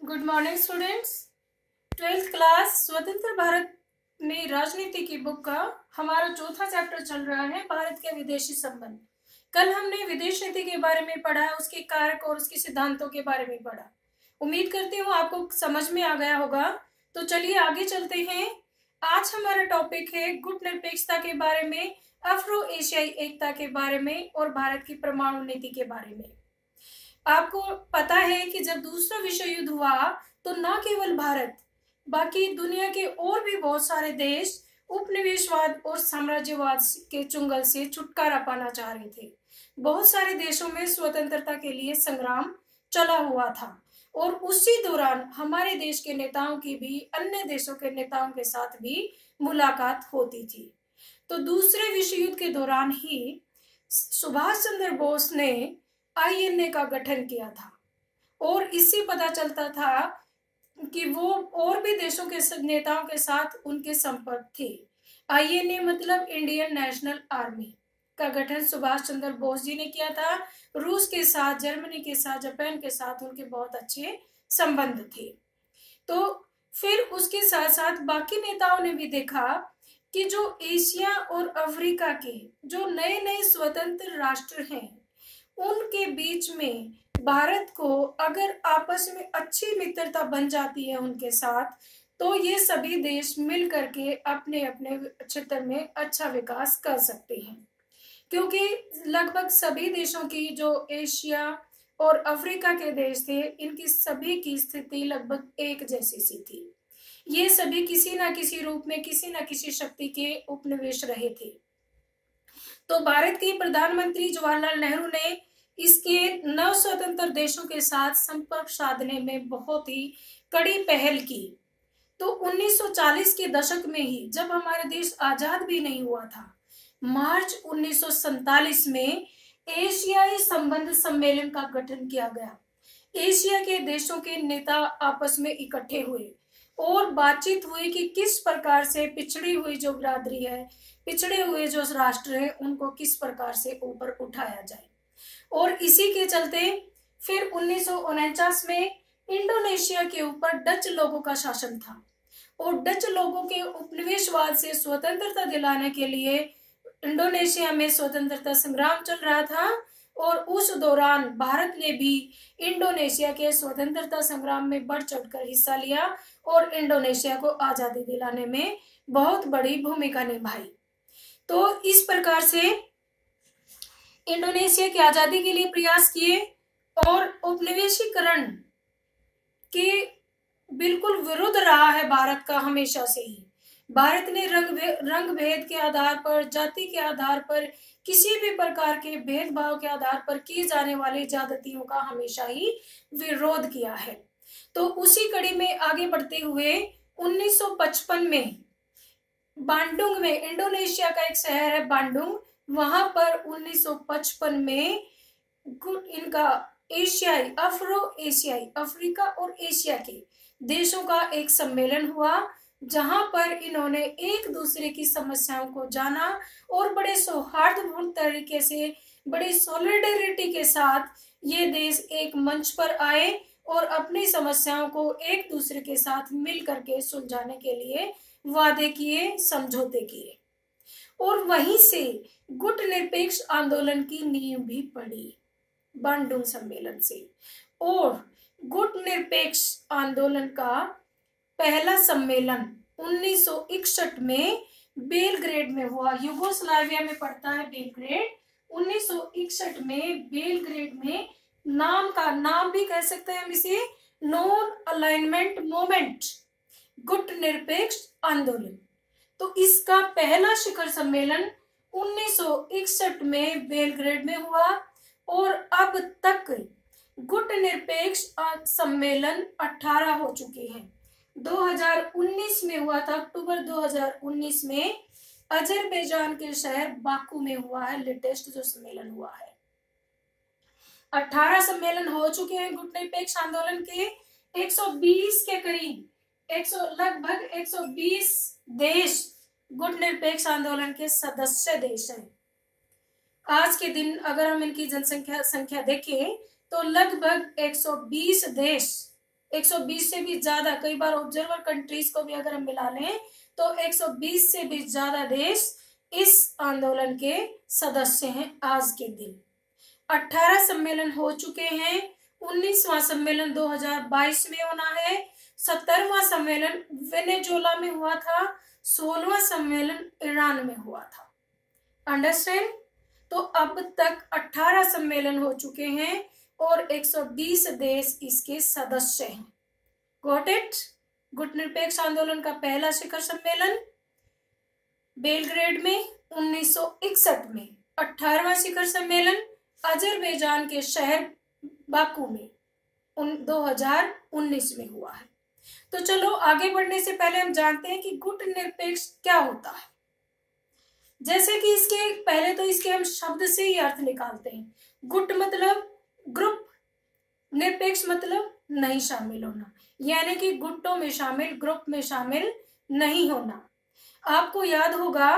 Good morning students. 12th class स्वतंत्र भारत में राजनीति की बुक का हमारा चौथा चैप्टर चल रहा है, भारत के विदेशी संबंध। कल हमने विदेश नीति के बारे में पढ़ा, उसके कारक और उसके सिद्धांतों के बारे में पढ़ा। उम्मीद करती हूँ आपको समझ में आ गया होगा। तो चलिए आगे चलते हैं। आज हमारा टॉपिक है गुट निरपेक्षता के बारे में, अफ्रो एशियाई एकता के बारे में और भारत की परमाणु नीति के बारे में। आपको पता है कि जब दूसरा विश्व युद्ध हुआ तो न केवल भारत, बाकी दुनिया के और भी बहुत सारे देश उपनिवेशवाद और साम्राज्यवाद के चुंगल से छुटकारा पाना चाह रहे थे। बहुत सारे देशों में स्वतंत्रता के लिए संग्राम चला हुआ था और उसी दौरान हमारे देश के नेताओं की भी अन्य देशों के नेताओं के साथ भी मुलाकात होती थी। तो दूसरे विश्व युद्ध के दौरान ही सुभाष चंद्र बोस ने आईएनए का गठन किया था और इससे पता चलता था कि वो और भी देशों के नेताओं के साथ उनके संपर्क थे। आईएनए मतलब इंडियन नेशनल आर्मी का गठन सुभाष चंद्र बोस जी ने किया था। रूस के साथ, जर्मनी के साथ, जापान के साथ उनके बहुत अच्छे संबंध थे। तो फिर उसके साथ साथ बाकी नेताओं ने भी देखा कि जो एशिया और अफ्रीका के जो नए नए स्वतंत्र राष्ट्र हैं उनके बीच में भारत को अगर आपस में अच्छी मित्रता बन जाती है उनके साथ, तो ये सभी देश मिल करके अपने अपने क्षेत्र में अच्छा विकास कर सकते हैं। क्योंकि लगभग सभी देशों की जो एशिया और अफ्रीका के देश थे, इनकी सभी की स्थिति लगभग एक जैसी सी थी। ये सभी किसी ना किसी रूप में किसी ना किसी शक्ति के उपनिवेश रहे थे। तो भारत के प्रधानमंत्री जवाहरलाल नेहरू ने इसके नव स्वतंत्र देशों के साथ संपर्क साधने में बहुत ही कड़ी पहल की। तो 1940 के दशक में ही, जब हमारा देश आजाद भी नहीं हुआ था, मार्च 1947 में एशियाई संबंध सम्मेलन का गठन किया गया। एशिया के देशों के नेता आपस में इकट्ठे हुए और बातचीत हुई कि किस प्रकार से पिछड़ी हुई जो बिरादरी है, पिछड़े हुए जो राष्ट्र है, उनको किस प्रकार से ऊपर उठाया जाए। और इसी के चलते फिर 1949 में इंडोनेशिया के ऊपर डच लोगों का शासन था और डच लोगों के उपनिवेशवाद से स्वतंत्रता दिलाने के लिए इंडोनेशिया में स्वतंत्रता संग्राम चल रहा था। और उस दौरान भारत ने भी इंडोनेशिया के स्वतंत्रता संग्राम में बढ़ चढ़कर हिस्सा लिया और इंडोनेशिया को आजादी दिलाने में बहुत बड़ी भूमिका निभाई। तो इस प्रकार से इंडोनेशिया की आजादी के लिए प्रयास किए और उपनिवेशीकरण के बिल्कुल विरुद्ध रहा है भारत का हमेशा से ही। भारत ने रंग भेद के आधार पर, जाति के आधार पर, किसी भी प्रकार के भेदभाव के आधार पर किए जाने वाले ज्यादतियों का हमेशा ही विरोध किया है। तो उसी कड़ी में आगे बढ़ते हुए 1955 में बांडुंग में, इंडोनेशिया का एक शहर है बांडुंग, वहां पर 1955 में इनका एशियाई, अफ्रो एशियाई, अफ्रीका और एशिया के देशों का एक सम्मेलन हुआ, जहां पर इन्होंने एक दूसरे की समस्याओं को जाना और बड़े सौहार्दपूर्ण तरीके से, बड़ी सॉलिडरिटी के साथ ये देश एक मंच पर आए और अपनी समस्याओं को एक दूसरे के साथ मिल करके सुलझाने के लिए वादे किए, समझौते किए। और वहीं से गुट निरपेक्ष आंदोलन की नींव भी पड़ी बांडुंग सम्मेलन से। और गुट निरपेक्ष आंदोलन का पहला सम्मेलन 1961 में बेलग्रेड में हुआ। यूगोस्लाविया में पड़ता है बेलग्रेड। 1961 में बेलग्रेड में, नाम भी कह सकते हैं हम इसे, नॉन अलाइनमेंट मूवमेंट, गुट निरपेक्ष आंदोलन। तो इसका पहला शिखर सम्मेलन 1961 में बेलग्रेड में हुआ और अब तक गुट निरपेक्ष सम्मेलन 18 हो चुके हैं। 2019 में हुआ था, अक्टूबर 2019 में अजरबैजान के शहर बाकू में हुआ है लेटेस्ट जो सम्मेलन हुआ है। 18 सम्मेलन हो चुके हैं गुट निरपेक्ष आंदोलन के। 120 के करीब, लगभग 120 देश गुट निरपेक्ष आंदोलन के सदस्य देश हैं। आज के दिन अगर हम इनकी जनसंख्या देखें तो लगभग 120 देश 120 से भी ज्यादा, कई बार ऑब्जर्वर कंट्रीज को भी अगर हम मिला लें तो 120 से भी ज्यादा देश इस आंदोलन के सदस्य हैं आज के दिन। 18 सम्मेलन हो चुके हैं, 19वां सम्मेलन 2022 में होना है, 17वां सम्मेलन वेनेजुएला में हुआ था, 16वां सम्मेलन ईरान में हुआ था। अंडरस्टैंड? तो अब तक 18 सम्मेलन हो चुके हैं और 120 देश इसके सदस्य हैं। Got it? गुटनिरपेक्ष आंदोलन का पहला शिखर सम्मेलन बेलग्रेड में 1961 में, 18वां शिखर सम्मेलन अजरबैजान के शहर बाकू में 2019 में हुआ है। तो चलो आगे बढ़ने से पहले हम जानते हैं कि गुटनिरपेक्ष क्या होता है। जैसे कि इसके पहले तो इसके हम शब्द से ही अर्थ निकालते हैं। गुट मतलब ग्रुप, निरपेक्ष मतलब नहीं शामिल होना, यानी कि गुटों में शामिल, ग्रुप में शामिल नहीं होना। आपको याद होगा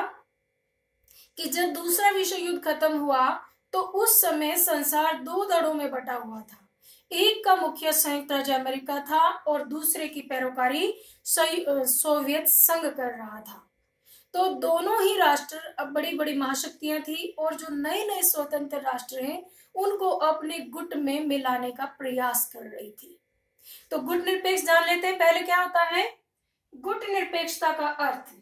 कि जब दूसरा विश्व युद्ध खत्म हुआ तो उस समय संसार दो दड़ों में बटा हुआ था। एक का मुखिया संयुक्त राज्य अमेरिका था और दूसरे की पैरोकारी सोवियत संघ कर रहा था। तो दोनों ही राष्ट्र अब बड़ी बड़ी महाशक्तियां थी और जो नए नए स्वतंत्र राष्ट्र हैं उनको अपने गुट में मिलाने का प्रयास कर रही थी। तो गुट निरपेक्ष जान लेते हैं पहले क्या होता है। गुट निरपेक्षता का अर्थ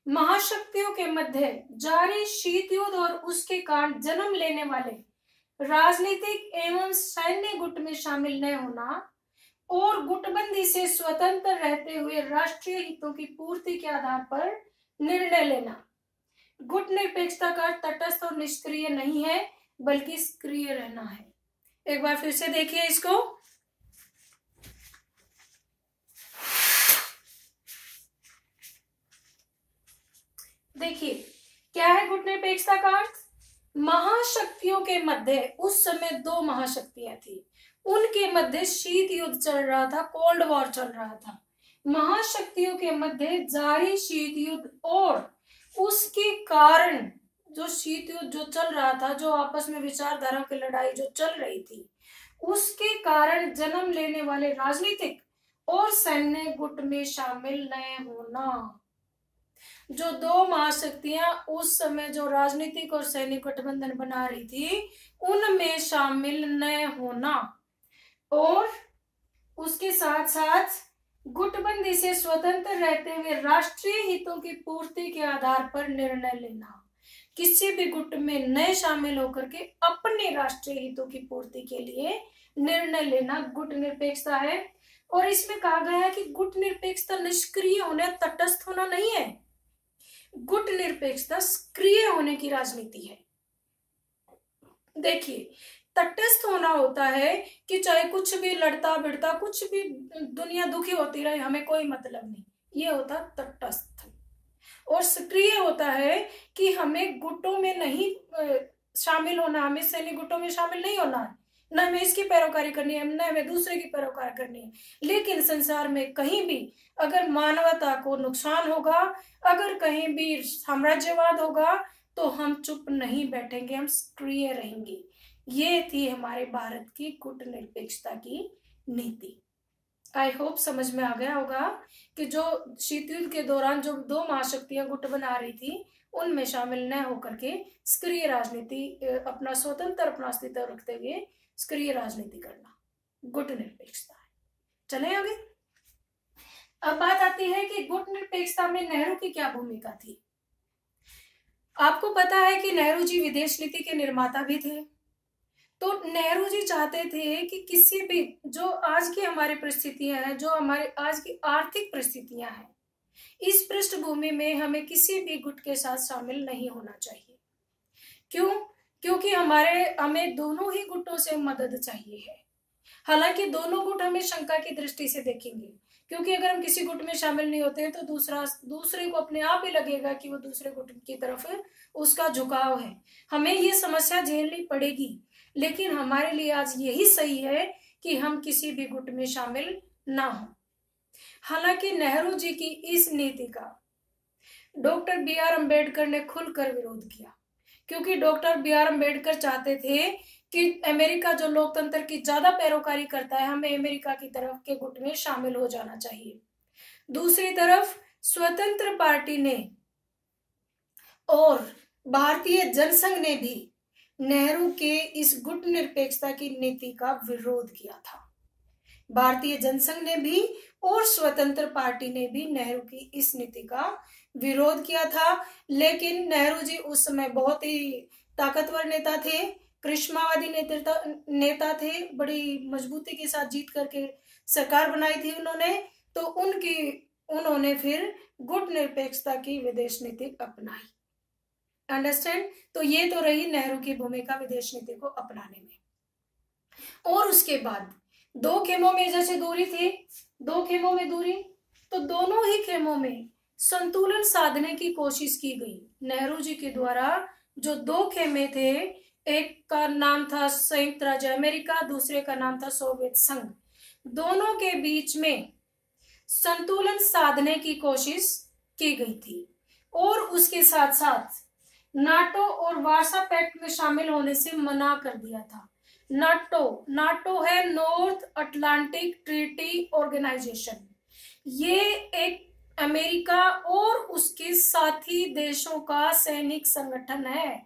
महाशक्तियों के मध्य जारी शीत युद्ध और उसके कारण जन्म लेने वाले राजनीतिक एवं सैन्य गुट में शामिल न होना और गुटबंदी से स्वतंत्र रहते हुए राष्ट्रीय हितों की पूर्ति के आधार पर निर्णय लेना। गुट निरपेक्षता का तटस्थ और निष्क्रिय नहीं है बल्कि सक्रिय रहना है। एक बार फिर से देखिए इसको। देखिए क्या है गुट निरपेक्षता का अर्थ। महाशक्तियों के मध्य, उस समय दो महाशक्तियां थी, उनके मध्य शीत युद्ध चल रहा था, कोल्ड वॉर चल रहा था। महाशक्तियों के मध्य जारी शीत युद्ध और उसके कारण जो शीत युद्ध जो चल रहा था, जो आपस में विचारधारा की लड़ाई जो चल रही थी, उसके कारण जन्म लेने वाले राजनीतिक और सैन्य गुट में शामिल न होना। जो दो महाशक्तियां उस समय जो राजनीतिक और सैनिक गठबंधन बना रही थी उनमें शामिल न होना और उसके साथ साथ गुटबंदी से स्वतंत्र रहते हुए राष्ट्रीय हितों की पूर्ति के आधार पर निर्णय लेना। किसी भी गुट में न शामिल होकर के अपने राष्ट्रीय हितों की पूर्ति के लिए निर्णय लेना गुट निरपेक्षता है। और इसमें कहा गया है कि गुट निरपेक्षता निष्क्रिय होने, तटस्थ होना नहीं है। गुट निरपेक्षता सक्रिय होने की राजनीति है। देखिए तटस्थ होना होता है कि चाहे कुछ भी लड़ता भिड़ता, कुछ भी दुनिया दुखी होती रहे, हमें कोई मतलब नहीं, ये होता तटस्थ। और सक्रिय होता है कि हमें गुटों में नहीं शामिल होना, हमें सैनिक गुटों में शामिल नहीं होना है, न हमें इसकी पैरोकारी करनी है, न हमें दूसरे की पैरोकारी करनी है। लेकिन संसार में कहीं भी अगर मानवता को नुकसान होगा, अगर कहीं भी साम्राज्यवाद होगा, तो हम चुप नहीं बैठेंगे, हम सक्रिय रहेंगे। ये थी हमारे भारत की गुट निरपेक्षता की नीति। आई होप समझ में आ गया होगा कि जो शीत युद्ध के दौरान जो दो महाशक्तियां गुट बना रही थी उनमें शामिल न होकर के सक्रिय राजनीति, अपना स्वतंत्र, अपना अस्तित्व रखते हुए सक्रिय राजनीति करना गुट निरपेक्षता है। चले आगे। अब बात आती है कि गुट निरपेक्षता में नेहरू की क्या भूमिका थी। आपको पता है कि नेहरू जी विदेश नीति के निर्माता भी थे। तो नेहरू जी चाहते थे कि किसी भी जो आज की हमारी परिस्थितियां हैं, जो हमारी आज की आर्थिक परिस्थितियां हैं, इस पृष्ठभूमि में हमें किसी भी गुट के साथ शामिल नहीं होना चाहिए। क्यों? क्योंकि हमें दोनों ही गुटों से मदद चाहिए है। हालांकि दोनों गुट हमें शंका की दृष्टि से देखेंगे, क्योंकि अगर हम किसी गुट में शामिल नहीं होते हैं तो दूसरे को अपने आप ही लगेगा कि वो दूसरे गुट की तरफ उसका झुकाव है, हमें ये समस्या झेलनी पड़ेगी। लेकिन हमारे लिए आज यही सही है कि हम किसी भी गुट में शामिल ना हो। हालांकि नेहरू जी की इस नीति का डॉक्टर बी.आर. अम्बेडकर ने खुलकर विरोध किया, क्योंकि डॉक्टर बी.आर. अम्बेडकर चाहते थे कि अमेरिका जो लोकतंत्र की ज्यादा पैरोकारी करता है, हमें अमेरिका की तरफ के गुट में शामिल हो जाना चाहिए। दूसरी तरफ स्वतंत्र पार्टी ने और भारतीय जनसंघ ने भी नेहरू के इस गुट निरपेक्षता की नीति का विरोध किया था। भारतीय जनसंघ ने भी और स्वतंत्र पार्टी ने भी नेहरू की इस नीति का विरोध किया था। लेकिन नेहरू जी उस समय बहुत ही ताकतवर नेता थे, करिश्मावादी नेता थे, बड़ी मजबूती के साथ जीत करके सरकार बनाई थी उन्होंने। तो उन्होंने फिर गुट निरपेक्षता की विदेश नीति अपनाई। अंडरस्टैंड? तो ये तो रही नेहरू की भूमिका विदेश नीति को अपनाने में। और उसके बाद दो खेमों में जैसे दूरी थी, दो खेमों में दूरी, तो दोनों ही खेमों में संतुलन साधने की कोशिश की गई। नेहरू जी के द्वारा जो दो खेमे थे, एक का नाम था संयुक्त राज्य अमेरिका, दूसरे का नाम था सोवियत संघ, दोनों के बीच में संतुलन साधने की कोशिश की गई थी। और उसके साथ साथ नाटो और वार्सा पैक्ट में शामिल होने से मना कर दिया था। नाटो है नॉर्थ अटलांटिक ट्रीटी ऑर्गेनाइजेशन। ये एक अमेरिका और उसके साथी देशों का सैनिक संगठन है।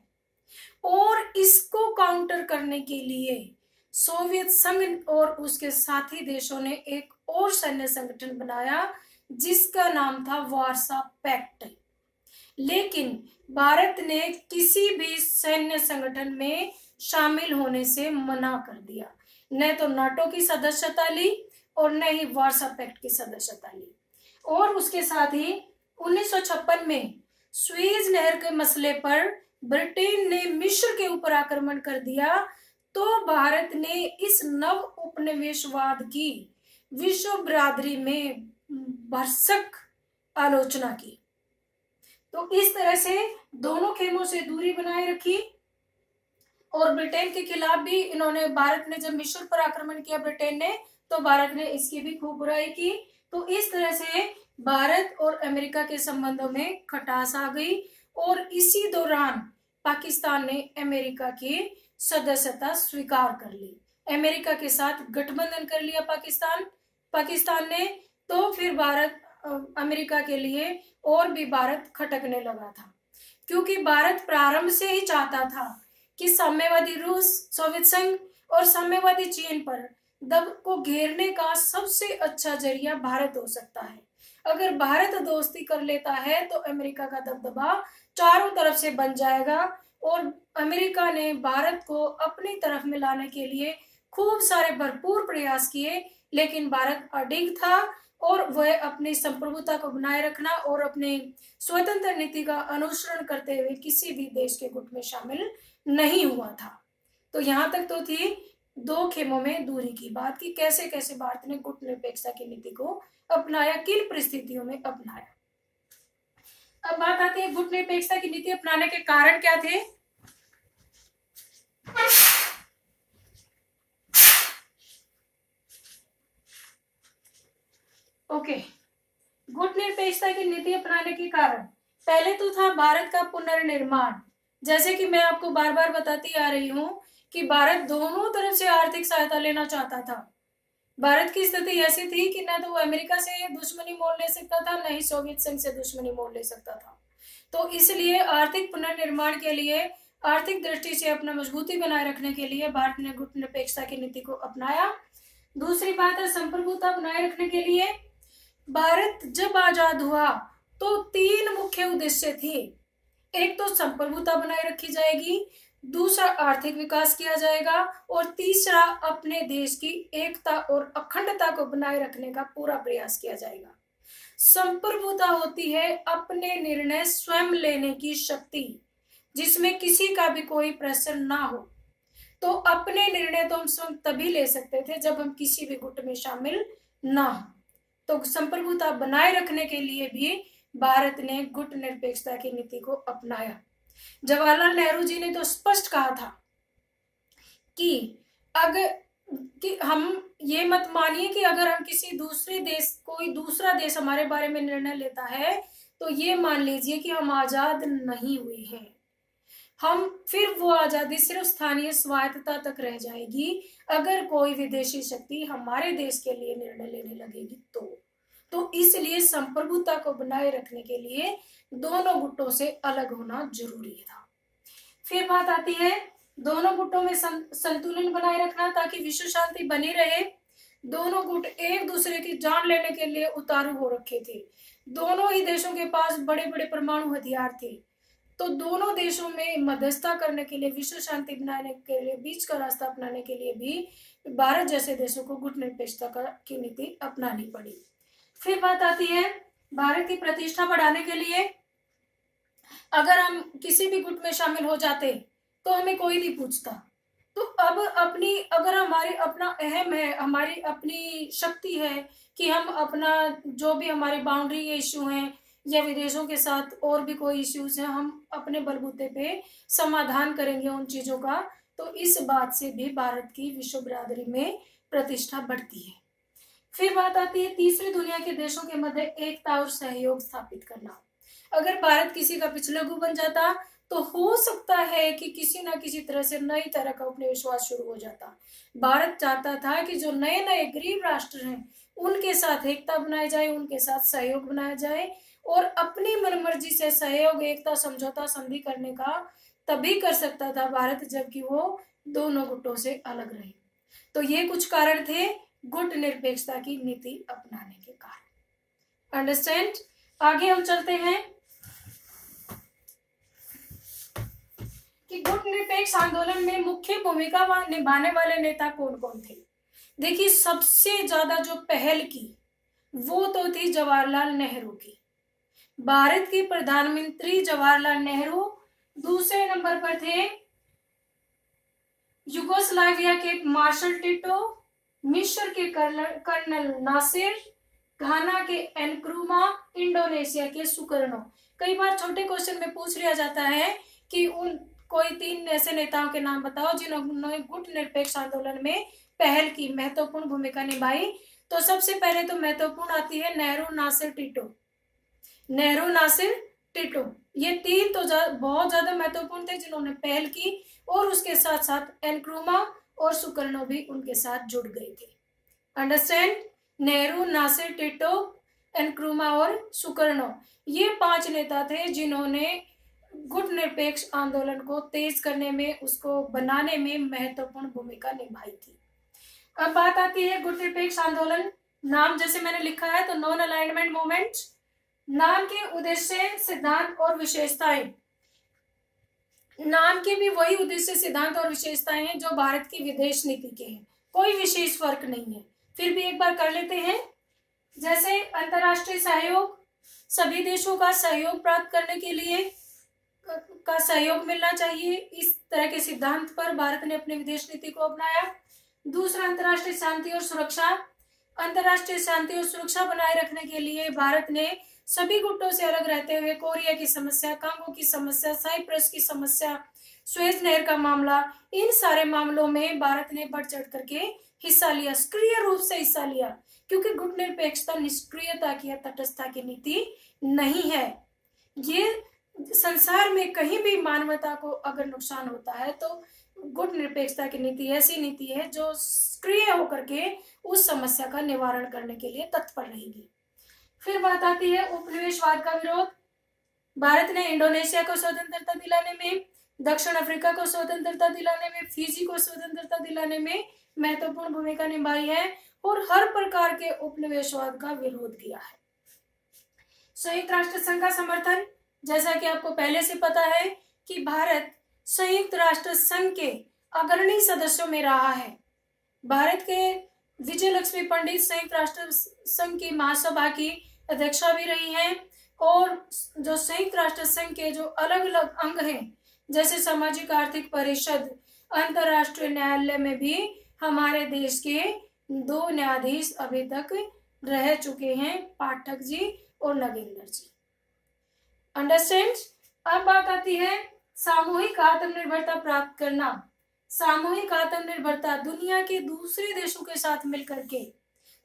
और इसको काउंटर करने के लिए सोवियत संघ और उसके साथी देशों ने एक और सैन्य संगठन बनाया जिसका नाम था वार्सा पैक्ट। लेकिन भारत ने किसी भी सैन्य संगठन में शामिल होने से मना कर दिया। न तो नाटो की सदस्यता ली और न ही वार्सा पैक्ट की सदस्यता ली। और उसके साथ ही 1956 में स्वेज नहर के मसले पर ब्रिटेन ने मिस्र के ऊपर आक्रमण कर दिया, तो भारत ने इस नव उपनिवेशवाद की विश्व बिरादरी में भरसक आलोचना की। तो इस तरह से दोनों खेमों से दूरी बनाए रखी। और ब्रिटेन के खिलाफ भी इन्होंने, भारत ने जब मिस्र पर आक्रमण किया ब्रिटेन ने, तो भारत ने इसकी भी खूब बुराई की। तो इस तरह से भारत और अमेरिका के संबंधों में खटास आ गई। और इसी दौरान पाकिस्तान ने अमेरिका की सदस्यता स्वीकार कर ली। अमेरिका के साथ गठबंधन कर लिया पाकिस्तान ने। तो फिर भारत अमेरिका के लिए और भी भारत खटकने लगा था, क्योंकि भारत प्रारंभ से ही चाहता था कि साम्यवादी रूस, सोवियत संघ और साम्यवादी चीन पर दब को घेरने का सबसे अच्छा जरिया भारत हो सकता है। अगर भारत दोस्ती कर लेता है तो अमेरिका का दबदबा चारों तरफ से बन जाएगा। और अमेरिका ने भारत को अपनी तरफ मिलाने के लिए खूब सारे भरपूर प्रयास किए, लेकिन भारत अडिग था और वह अपनी संप्रभुता को बनाए रखना और अपने स्वतंत्र नीति का अनुसरण करते हुए किसी भी देश के गुट में शामिल नहीं हुआ था। तो यहाँ तक तो थी दो खेमों में दूरी की बात, कि कैसे कैसे भारत ने गुट निरपेक्षता की नीति को अपनाया, किन परिस्थितियों में अपनाया। अब बात आती है गुट निरपेक्षता की नीति अपनाने के कारण क्या थे। ओके, गुट निरपेक्षता की नीति अपनाने के कारण पहले तो था भारत का पुनर्निर्माण। जैसे कि मैं आपको बार बार बताती आ रही हूं कि भारत दोनों तरफ से आर्थिक सहायता लेना चाहता था। भारत की स्थिति ऐसी थी कि न तो वो अमेरिका से दुश्मनी मोल ले सकता था, न ही सोवियत संघ से दुश्मनी मोल ले सकता था। तो इसलिए आर्थिक पुनर्निर्माण के लिए, आर्थिक दृष्टि से अपना मजबूती बनाए रखने के लिए भारत ने गुट निरपेक्षता की नीति को अपनाया। दूसरी बात है संप्रभुता बनाए रखने के लिए। भारत जब आजाद हुआ तो 3 मुख्य उद्देश्य थे। एक तो संप्रभुता बनाए रखी जाएगी, दूसरा आर्थिक विकास किया जाएगा, और तीसरा अपने देश की एकता और अखंडता को बनाए रखने का पूरा प्रयास किया जाएगा। संप्रभुता होती है अपने निर्णय स्वयं लेने की शक्ति, जिसमें किसी का भी कोई प्रेशर ना हो। तो अपने निर्णय तो हम स्वयं तभी ले सकते थे जब हम किसी भी गुट में शामिल ना हो। तो संप्रभुता बनाए रखने के लिए भी भारत ने गुट निरपेक्षता की नीति को अपनाया। जवाहरलाल नेहरू जी ने तो स्पष्ट कहा था कि हम ये मत मानिए कि अगर हम किसी दूसरे देश, कोई दूसरा देश हमारे बारे में निर्णय लेता है तो ये मान लीजिए कि हम आजाद नहीं हुए हैं। फिर वो आजादी सिर्फ स्थानीय स्वायत्तता तक रह जाएगी अगर कोई विदेशी शक्ति हमारे देश के लिए निर्णय लेने लगेगी तो इसलिए संप्रभुता को बनाए रखने के लिए दोनों गुटों से अलग होना जरूरी था। फिर बात आती है दोनों गुटों में संतुलन बनाए रखना ताकि विश्व शांति बनी रहे। दोनों गुट एक दूसरे की जान लेने के लिए उतारू हो रखे थे। दोनों ही देशों के पास बड़े बड़े परमाणु हथियार थे, तो दोनों देशों में मध्यस्थता करने के लिए, विश्व शांति बनाने के लिए, बीच का रास्ता अपनाने के लिए भी भारत जैसे देशों को गुट निरपेक्षता की नीति अपनानी पड़ी। फिर बात आती है भारत की प्रतिष्ठा बढ़ाने के लिए अगर हम किसी भी गुट में शामिल हो जाते तो हमें कोई नहीं पूछता। तो अब अगर हमारी अपना अहम है, हमारी अपनी शक्ति है कि हम अपना जो भी हमारे बाउंड्री के इश्यू हैं या विदेशों के साथ और भी कोई इश्यूज हैं, हम अपने बलबूते पे समाधान करेंगे उन चीजों का, तो इस बात से भी भारत की विश्व बिरादरी में प्रतिष्ठा बढ़ती है। फिर बात आती है तीसरी दुनिया के देशों के मध्य एकता और सहयोग स्थापित करना। अगर भारत किसी का पिछलग्गू बन जाता तो हो सकता है कि किसी ना किसी तरह से नई तरह का उपनिवेशवाद शुरू हो जाता। भारत चाहता था कि जो नए नए गरीब राष्ट्र हैं उनके साथ एकता बनाई जाए, उनके साथ सहयोग बनाया जाए, और अपनी मनमर्जी से सहयोग, एकता, समझौता, संधि करने का तभी कर सकता था भारत जबकि वो दोनों गुटों से अलग रहे। तो ये कुछ कारण थे गुट निरपेक्षता की नीति अपनाने के कारण। अंडरस्टैंड? आगे हम चलते हैं कि गुट निरपेक्ष आंदोलन में मुख्य भूमिका निभाने वाले नेता कौन कौन थे। देखिए, सबसे ज्यादा जो पहल की वो तो थी जवाहरलाल नेहरू की। भारत के प्रधानमंत्री जवाहरलाल नेहरू। दूसरे नंबर पर थे युगोस्लाविया के मार्शल टिटो, मिस्र के कर्नल नासिर, घाना के एनक्रूमा, इंडोनेशिया के सुकर्णो। कई बार छोटे क्वेश्चन में पूछ लिया जाता है कि उन कोई 3 ऐसे नेताओं के नाम बताओ जिन्होंने गुट निरपेक्ष आंदोलन में पहल की, महत्वपूर्ण भूमिका निभाई। तो सबसे पहले तो महत्वपूर्ण आती है Nehru, Nasser, Tito. Nehru, Nasser, Tito, ये 3 तो बहुत ज्यादा महत्वपूर्ण थे जिन्होंने पहल की, और उसके साथ साथ एनक्रूमा और सुकर्णो भी उनके साथ जुड़ गए थे। Understand? Nehru, Nasser, Tito, Nkrumah और सुकर्णो, ये 5 नेता थे जिन्होंने गुट निरपेक्ष आंदोलन को तेज करने में, उसको बनाने में महत्वपूर्ण भूमिका निभाई थी। अब बात आती है गुट निरपेक्ष आंदोलन। नाम जैसे मैंने लिखा है तो नॉन अलाइनमेंट मूवमेंट। नाम के उद्देश्य, सिद्धांत और विशेषताएं। नाम के भी वही उद्देश्य, सिद्धांत और विशेषताएं हैं जो भारत की विदेश नीति के हैं, कोई विशेष फर्क नहीं है। फिर भी एक बार कर लेते हैं। जैसे अंतर्राष्ट्रीय सहयोग, सभी देशों का सहयोग प्राप्त करने के लिए का सहयोग मिलना चाहिए, इस तरह के सिद्धांत पर भारत ने अपनी विदेश नीति को अपनाया। दूसरा, अंतर्राष्ट्रीय शांति और सुरक्षा। अंतर्राष्ट्रीय शांति और सुरक्षा बनाए रखने के लिए भारत ने सभी गुटों से अलग रहते हुए कोरिया की समस्या, कांगो की समस्या, साइप्रस की समस्या, सुएज नहर का मामला, इन सारे मामलों में भारत ने बढ़ चढ़ करके हिस्सा लिया, सक्रिय रूप से हिस्सा लिया, क्योंकि गुट निरपेक्षता निष्क्रियता की या तटस्थता की नीति नहीं है। ये संसार में कहीं भी मानवता को अगर नुकसान होता है तो गुट निरपेक्षता की नीति ऐसी नीति है जो सक्रिय होकर के उस समस्या का निवारण करने के लिए तत्पर रहेगी। फिर बात आती है उपनिवेशवाद का विरोध। भारत ने इंडोनेशिया को स्वतंत्रता दिलाने में, दक्षिण अफ्रीका को स्वतंत्रता दिलाने में, फिजी को स्वतंत्रता दिलाने में महत्वपूर्ण भूमिका निभाई है और हर प्रकार के उपनिवेशवाद का विरोध किया है। संयुक्त राष्ट्र संघ का समर्थन। जैसा कि आपको पहले से पता है कि भारत संयुक्त राष्ट्र संघ के अग्रणी सदस्यों में रहा है। भारत के विजय लक्ष्मी पंडित संयुक्त राष्ट्र संघ की महासभा की अध्यक्षा भी रही हैं, और जो संयुक्त राष्ट्र संघ के जो अलग अलग अंग हैं, जैसे सामाजिक आर्थिक परिषद, अंतर्राष्ट्रीय न्यायालय में भी हमारे देश के 2 न्यायाधीश अभी तक रह चुके हैं, पाठक जी और नगेंद्र जी। अंडरस्टैंड? अब बात आती है सामूहिक आत्मनिर्भरता प्राप्त करना। सामूहिक आत्मनिर्भरता दुनिया के दूसरे देशों के साथ मिलकर के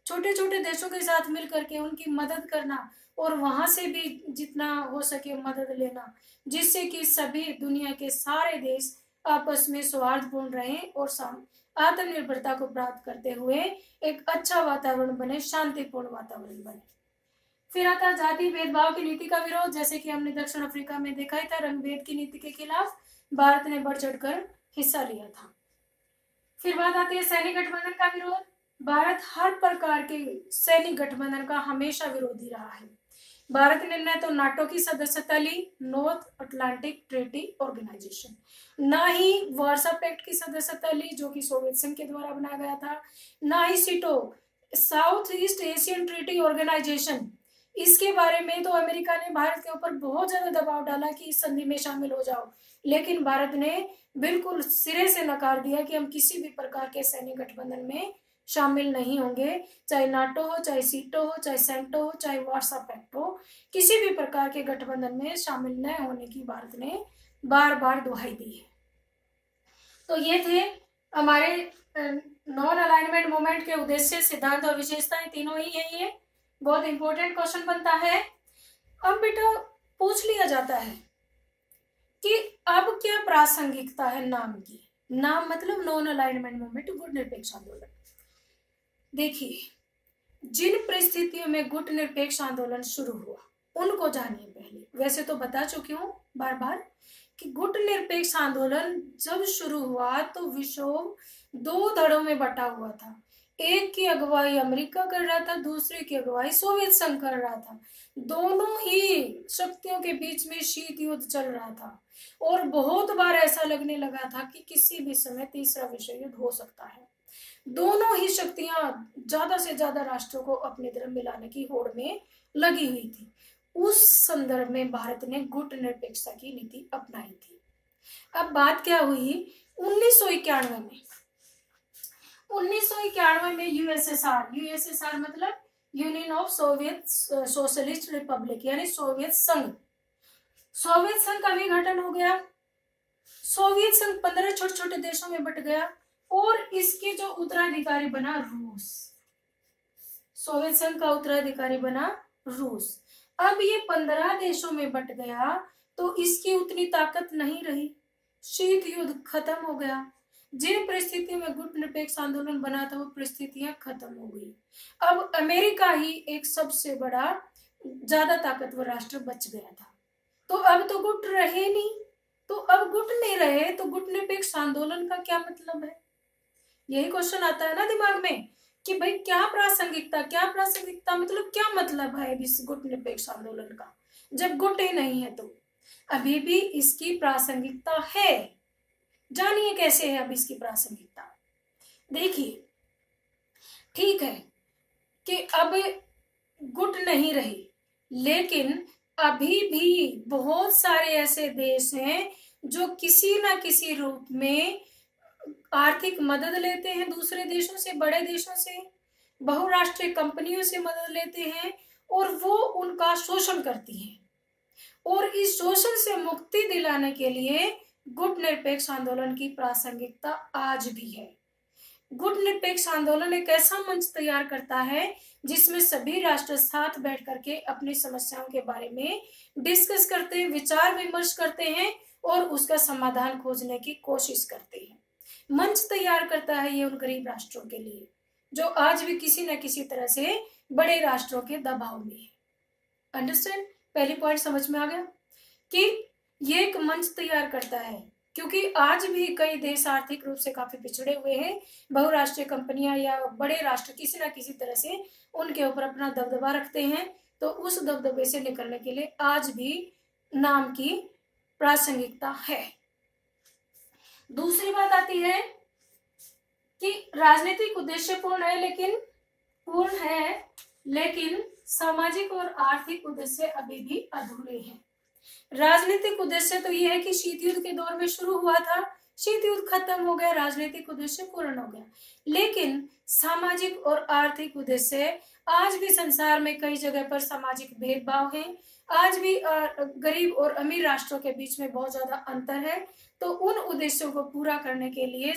छोटे छोटे देशों के साथ मिल करके उनकी मदद करना और वहां से भी जितना हो सके मदद लेना, जिससे कि सभी दुनिया के सारे देश आपस में सौहार्दपूर्ण रहें और आत्मनिर्भरता को प्राप्त करते हुए एक अच्छा वातावरण बने, शांतिपूर्ण वातावरण बने। फिर आता जाति भेदभाव की नीति का विरोध, जैसे कि हमने दक्षिण अफ्रीका में देखा ही था, रंगभेद की नीति के खिलाफ भारत ने बढ़ चढ़कर हिस्सा लिया था। फिर बात आती है सैनिक गठबंधन का विरोध। भारत हर प्रकार के सैनिक गठबंधन का हमेशा विरोधी रहा है। भारत ने न तो नाटो की सदस्यता ली, नॉर्थ अटलांटिक ट्रीटी ऑर्गेनाइजेशन, ना ही वार्सा पैक्ट की सदस्यता ली जो कि सोवियत संघ के द्वारा बनाया गया था, ना ही SEATO South East Asian Treaty Organization. इसके बारे में तो अमेरिका ने भारत के ऊपर बहुत ज्यादा दबाव डाला कि इस संधि में शामिल हो जाओ, लेकिन भारत ने बिल्कुल सिरे से नकार दिया कि हम किसी भी प्रकार के सैनिक गठबंधन में शामिल नहीं होंगे, चाहे नाटो हो, चाहे सीटो हो, चाहे सेंटो हो, चाहे वार्सा पैक्ट हो, किसी भी प्रकार के गठबंधन में शामिल न होने की भारत ने बार बार दुहाई दी है। तो ये थे हमारे नॉन अलाइनमेंट मूवमेंट के उद्देश्य, सिद्धांत और विशेषताएं, तीनों ही है। ये बहुत इंपॉर्टेंट क्वेश्चन बनता है। अब बेटा पूछ लिया जाता है कि अब क्या प्रासंगिकता है नाम की। नाम मतलब नॉन अलाइनमेंट मूवमेंट, गुट निरपेक्ष आंदोलन। देखिए, जिन परिस्थितियों में गुट निरपेक्ष आंदोलन शुरू हुआ उनको जानिए पहले। वैसे तो बता चुकी हूं बार बार कि गुट निरपेक्ष आंदोलन जब शुरू हुआ तो विश्व दो धड़ों में बटा हुआ था। एक की अगुवाई अमेरिका कर रहा था, दूसरे की अगुवाई सोवियत संघ कर रहा था। दोनों ही शक्तियों के बीच में शीत युद्ध चल रहा था और बहुत बार ऐसा लगने लगा था कि किसी भी समय तीसरा विश्व युद्ध हो सकता है। दोनों ही शक्तियां ज्यादा से ज्यादा राष्ट्रों को अपनी तरफ मिलाने की होड़ में लगी हुई थी। उस संदर्भ में भारत ने गुट निरपेक्षता की नीति अपनाई थी। अब बात क्या हुई, 1991 में यूएसएसआर मतलब union of Soviet socialist Republic यानी सोवियत संघ का विघटन हो गया। सोवियत संघ 15 छोटे छोटे देशों में बट गया और इसके जो उत्तराधिकारी बना रूस। सोवियत संघ का उत्तराधिकारी बना रूस। अब ये 15 देशों में बट गया तो इसकी उतनी ताकत नहीं रही, शीत युद्ध खत्म हो गया। जिन परिस्थितियों में गुट निरपेक्ष आंदोलन बना था वो परिस्थितियां खत्म हो गई। अब अमेरिका ही एक सबसे बड़ा ज्यादा ताकतवर राष्ट्र बच गया था। तो अब तो गुट रहे नहीं, तो अब गुट नहीं रहे तो गुट निरपेक्ष आंदोलन का क्या मतलब है? यही क्वेश्चन आता है ना दिमाग में कि भाई क्या प्रासंगिकता मतलब क्या मतलब है इस गुट निरपेक्ष आंदोलन का, जब गुट ही नहीं है। तो अभी भी इसकी प्रासंगिकता है। जानिए कैसे है अब इसकी प्रासंगिकता। देखिए, ठीक है कि अब गुट नहीं रही, लेकिन अभी भी बहुत सारे ऐसे देश हैं जो किसी ना किसी रूप में आर्थिक मदद लेते हैं दूसरे देशों से, बड़े देशों से, बहुराष्ट्रीय कंपनियों से मदद लेते हैं और वो उनका शोषण करती हैं। और इस शोषण से मुक्ति दिलाने के लिए गुट निरपेक्ष आंदोलन की प्रासंगिकता आज भी है। गुट निरपेक्ष आंदोलन एक ऐसा मंच तैयार करता है जिसमें सभी राष्ट्र साथ बैठ करके अपनी समस्याओं के बारे में डिस्कस करते हैं, विचार विमर्श करते हैं और उसका समाधान खोजने की कोशिश करते हैं। मंच तैयार करता है ये उन गरीब राष्ट्रों के लिए जो आज भी किसी न किसी तरह से बड़े राष्ट्रों के दबाव में है। अंडरस्टैंड? पहली पॉइंट समझ में आ गया कि ये एक मंच तैयार करता है, क्योंकि आज भी कई देश आर्थिक रूप से काफी पिछड़े हुए हैं। बहुराष्ट्रीय कंपनियां या बड़े राष्ट्र किसी ना किसी तरह से उनके ऊपर अपना दबदबा रखते हैं। तो उस दबदबे से निकलने के लिए आज भी नाम की प्रासंगिकता है। दूसरी बात आती है कि राजनीतिक उद्देश्य पूर्ण है, लेकिन सामाजिक और आर्थिक उद्देश्य अभी भी अधूरे हैं। राजनीतिक उद्देश्य तो यह है कि शीत युद्ध के दौर में शुरू हुआ था, शीत युद्ध खत्म हो गया, राजनीतिक उद्देश्य पूर्ण हो गया। लेकिन सामाजिक और आर्थिक उद्देश्य, आज भी संसार में कई जगह पर सामाजिक भेदभाव है, आज भी गरीब और अमीर राष्ट्रों के बीच में बहुत ज्यादा अंतर है। तो उन उद्देश्यों को पूरा करने के लिए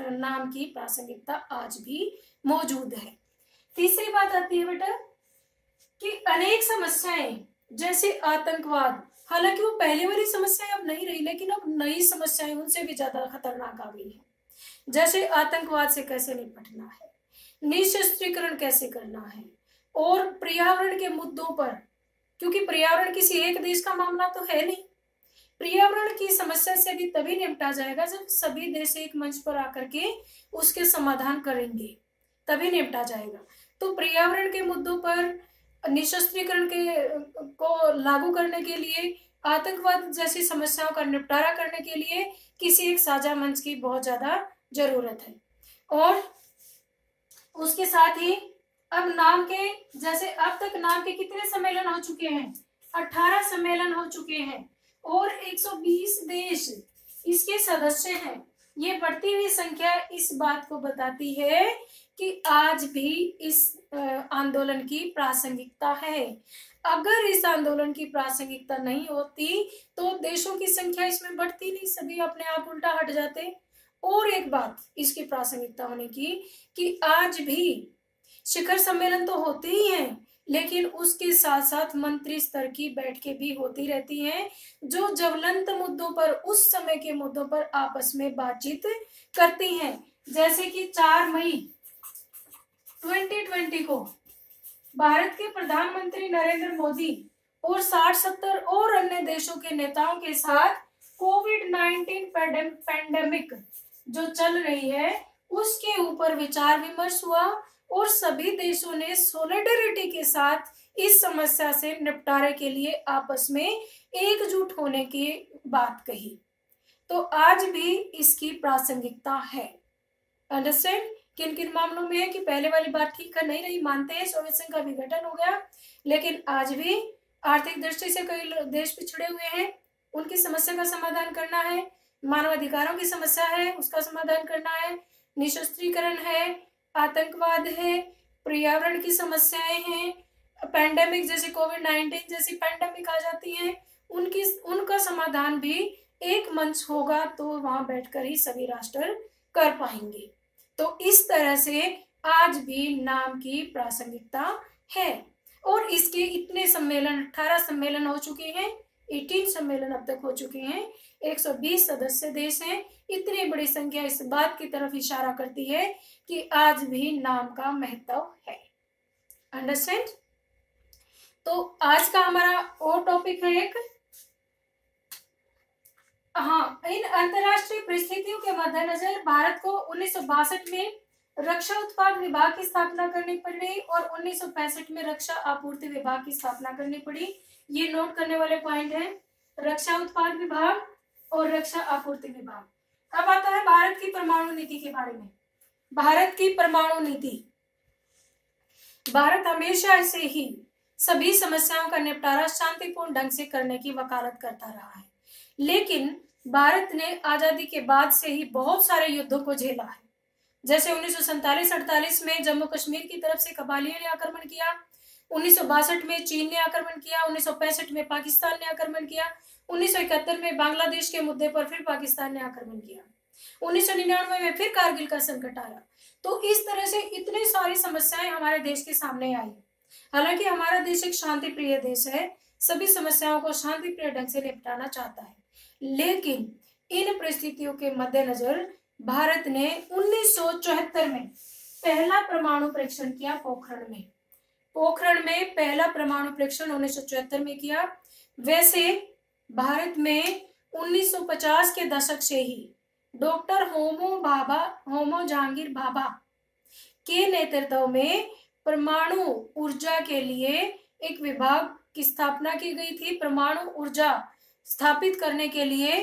नाम की प्रासंगिकता आज भी मौजूद है। तीसरी बात आती है बेटा कि अनेक समस्याएं जैसे आतंकवाद, हालांकि वो पहले वाली समस्याएं अब नहीं रही, लेकिन अब नई समस्याएं उनसे भी ज्यादा खतरनाक आ गई है। जैसे आतंकवाद से कैसे निपटना है, निशस्त्रीकरण कैसे करना है, और पर्यावरण के मुद्दों पर, क्योंकि पर्यावरण किसी एक देश का मामला तो है नहीं, पर्यावरण की समस्या से भी तभी निपटा जाएगा जब सभी देश एक मंच पर आकर के उसके समाधान करेंगे, तभी निपटा जाएगा। तो पर्यावरण के मुद्दों पर निशस्त्रीकरण के को लागू करने के लिए, आतंकवाद जैसी समस्याओं का निपटारा करने के लिए किसी एक साझा मंच की बहुत ज्यादा जरूरत है। और उसके साथ ही अब नाम के, जैसे अब तक नाम के कितने सम्मेलन हो चुके हैं, 18 सम्मेलन हो चुके हैं और 120 देश इसके सदस्य हैं। ये बढ़ती हुई संख्या इस बात को बताती है कि आज भी इस आंदोलन की प्रासंगिकता है। अगर इस आंदोलन की प्रासंगिकता नहीं होती तो देशों की संख्या इसमें बढ़ती नहीं, सभी अपने आप उल्टा हट जाते। और एक बात इसकी प्रासंगिकता होने की कि आज भी शिखर सम्मेलन तो होते ही हैं, लेकिन उसके साथ साथ मंत्री स्तर की बैठकें भी होती रहती हैं जो ज्वलंत मुद्दों पर, उस समय के मुद्दों पर आपस में बातचीत करती हैं। जैसे कि 4 मई 2020 को भारत के प्रधानमंत्री नरेंद्र मोदी और 60-70 और अन्य देशों के नेताओं के साथ कोविड-19 पैंडेमिक जो चल रही है उसके ऊपर विचार विमर्श हुआ और सभी देशों ने सॉलिडरिटी के साथ इस समस्या से निपटारे के लिए आपस में एकजुट होने की बात कही। तो आज भी इसकी प्रासंगिकता है। अंडरस्टैंड? किन किन मामलों में है कि पहले वाली बात ठीक नहीं रही, मानते हैं सोवियत संघ का विघटन हो गया, लेकिन आज भी आर्थिक दृष्टि से कई देश पिछड़े हुए हैं, उनकी समस्या का समाधान करना है, मानवाधिकारों की समस्या है उसका समाधान करना है, निशस्त्रीकरण है, आतंकवाद है, पर्यावरण की समस्याएं हैं, पैंडेमिक जैसे कोविड-19 जैसी पैंडेमिक आ जाती है, उनका समाधान भी एक मंच होगा तो वहां बैठकर ही सभी राष्ट्र कर पाएंगे। तो इस तरह से आज भी नाम की प्रासंगिकता है। और इसके इतने सम्मेलन, 18 सम्मेलन हो चुके हैं, 18 सम्मेलन अब तक हो चुके हैं, 120 सदस्य देश हैं। इतनी बड़ी संख्या इस बात की तरफ इशारा करती है कि आज भी नाम का महत्व है। अंडरस्टैंड? तो आज का हमारा और टॉपिक है एक, हाँ, इन अंतरराष्ट्रीय परिस्थितियों के मद्देनजर भारत को 1962 में रक्षा उत्पाद विभाग की स्थापना करनी पड़ी और 1965 में रक्षा आपूर्ति विभाग की स्थापना करनी पड़ी। ये नोट करने वाले पॉइंट है, रक्षा उत्पाद विभाग और रक्षा आपूर्ति विभाग। अब आता है भारत की परमाणु नीति के बारे में। भारत की परमाणु नीति, भारत हमेशा से ही सभी समस्याओं का निपटारा शांतिपूर्ण ढंग से करने की वकालत करता रहा है, लेकिन भारत ने आजादी के बाद से ही बहुत सारे युद्धों को झेला है। जैसे 1947-48 में जम्मू कश्मीर की तरफ से कबालियों ने आक्रमण किया, 1962 में चीन ने आक्रमण किया, 1965 में पाकिस्तान ने आक्रमण किया, 1971 में बांग्लादेश के मुद्दे पर फिर पाकिस्तान ने आक्रमण किया, 1999 में फिर कारगिल का संकट आया। तो इस तरह से इतनी सारी समस्याएं हमारे देश के सामने आई। हालांकि हमारा देश एक शांति प्रिय देश है, सभी समस्याओं को शांति प्रिय ढंग से निपटाना चाहता है, लेकिन इन परिस्थितियों के मद्देनजर भारत ने 1974 में पहला परमाणु परीक्षण किया पोखरण में। पोखरण में पहला परमाणु परीक्षण 1974 में किया। वैसे भारत में 1950 के दशक से ही डॉक्टर होमो जहांगीर भाभा के नेतृत्व में परमाणु ऊर्जा के लिए एक विभाग की स्थापना की गई थी। परमाणु ऊर्जा स्थापित करने के लिए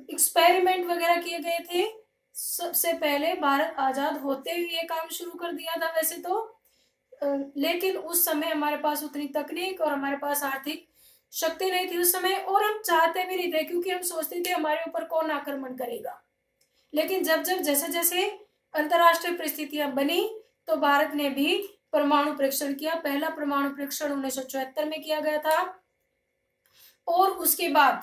एक्सपेरिमेंट वगैरह किए गए थे। सबसे पहले भारत आजाद होते हुए ये काम शुरू कर दिया था वैसे तो, लेकिन उस समय हमारे पास उतनी तकनीक और हमारे पास आर्थिक शक्ति नहीं थी उस समय, और हम चाहते भी नहीं थे क्योंकि हम सोचते थे हमारे ऊपर कौन आक्रमण करेगा। लेकिन जब जैसे जैसे अंतरराष्ट्रीय परिस्थितियां बनी तो भारत ने भी परमाणु परीक्षण किया। पहला परमाणु परीक्षण 1974 में किया गया था, और उसके बाद,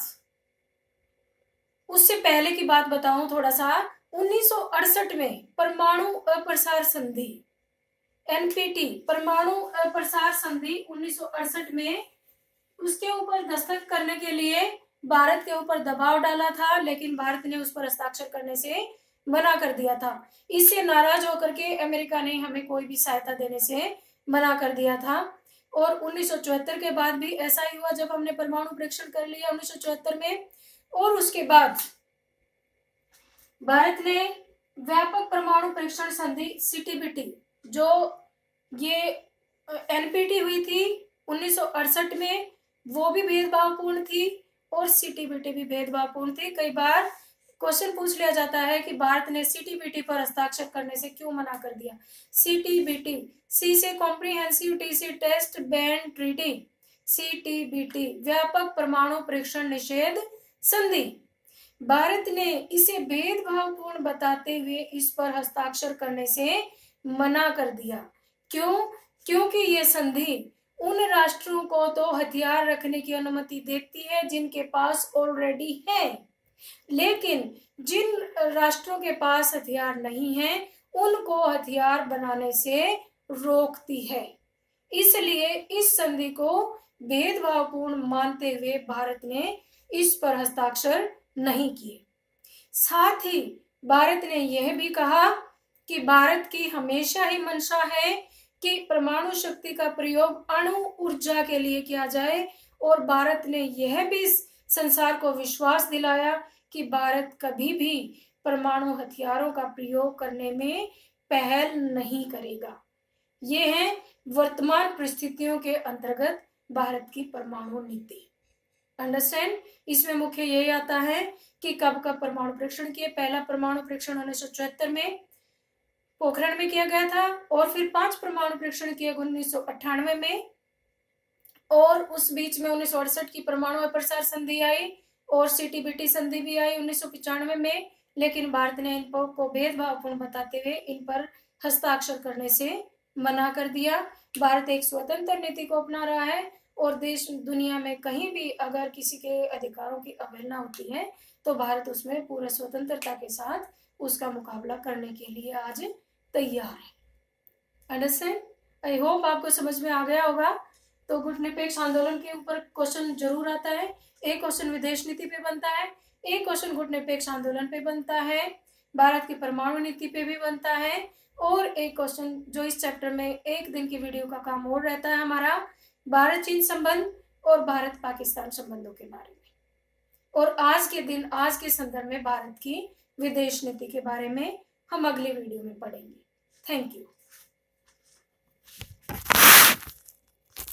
उससे पहले की बात बताऊं थोड़ा सा, 1968 में परमाणु अप्रसार संधि एनपीटी परमाणु प्रसार संधि 1968 में उसके ऊपर दस्तखत करने के लिए भारत के ऊपर दबाव डाला था, लेकिन भारत ने उस पर हस्ताक्षर करने से मना कर दिया था। इससे नाराज होकर के अमेरिका ने हमें कोई भी सहायता देने से मना कर दिया था। और 1974 के बाद भी ऐसा ही हुआ, जब हमने परमाणु परीक्षण कर लिया 1974 में, और उसके बाद भारत ने व्यापक परमाणु परीक्षण संधि सीटीबीटी, जो ये एनपीटी हुई थी 1968 में, वो भी भेदभावपूर्ण थी और सीटीबीटी भी भेदभावपूर्ण थी। कई बार क्वेश्चन पूछ लिया जाता है कि भारत ने सीटीबीटी पर हस्ताक्षर करने से क्यों मना कर दिया। सीटीबीटी, सी से कॉम्प्रिहेंसिव, टी से टेस्ट बैंड ट्रीटी, सीटीबीटी व्यापक परमाणु परीक्षण निषेध संधि। भारत ने इसे भेदभावपूर्ण बताते हुए इस पर हस्ताक्षर करने से मना कर दिया। क्यों? क्योंकि ये संधि उन राष्ट्रों को तो हथियार रखने की अनुमति देती है जिनके पास ऑलरेडी है, लेकिन जिन राष्ट्रों के पास हथियार नहीं है उनको हथियार बनाने से रोकती है। इसलिए इस संधि को भेदभावपूर्ण मानते हुए भारत ने इस पर हस्ताक्षर नहीं किए। साथ ही भारत ने यह भी कहा कि भारत की हमेशा ही मंशा है कि परमाणु शक्ति का प्रयोग अणु ऊर्जा के लिए किया जाए, और भारत ने यह भी संसार को विश्वास दिलाया कि भारत कभी भी परमाणु हथियारों का प्रयोग करने में पहल नहीं करेगा। ये है वर्तमान परिस्थितियों के अंतर्गत भारत की परमाणु नीति। अंडरस्टैंड? इसमें मुख्य यही आता है कि कब कब परमाणु परीक्षण किए। पहला परमाणु परीक्षण 1974 में पोखरण में किया गया था, और फिर 5 परमाणु परीक्षण किए 1998 में, और उस बीच में 1968 की परमाणु प्रसार संधि आई और सीटीबीटी संधि भी आई 1995 में, लेकिन भारत ने इन को भेदभावपूर्ण बताते हुए इन पर हस्ताक्षर करने से मना कर दिया। भारत एक स्वतंत्र नीति को अपना रहा है, और देश दुनिया में कहीं भी अगर किसी के अधिकारों की अवहेलना होती है तो भारत उसमें पूरा स्वतंत्रता के साथ उसका मुकाबला करने के लिए आज तैयार है। अंडरस्टैंड? आई होप आपको समझ में आ गया होगा। तो गुटनिरपेक्ष आंदोलन के ऊपर क्वेश्चन जरूर आता है। एक क्वेश्चन विदेश नीति पे बनता है, एक क्वेश्चन गुटनिरपेक्ष आंदोलन पे बनता है, भारत की परमाणु नीति पे भी बनता है, और एक क्वेश्चन जो इस चैप्टर में एक दिन की वीडियो का काम और रहता है हमारा, भारत चीन संबंध और भारत पाकिस्तान संबंधों के बारे में। और आज के दिन, आज के संदर्भ में भारत की विदेश नीति के बारे में हम अगली वीडियो में पढ़ेंगे। Thank you.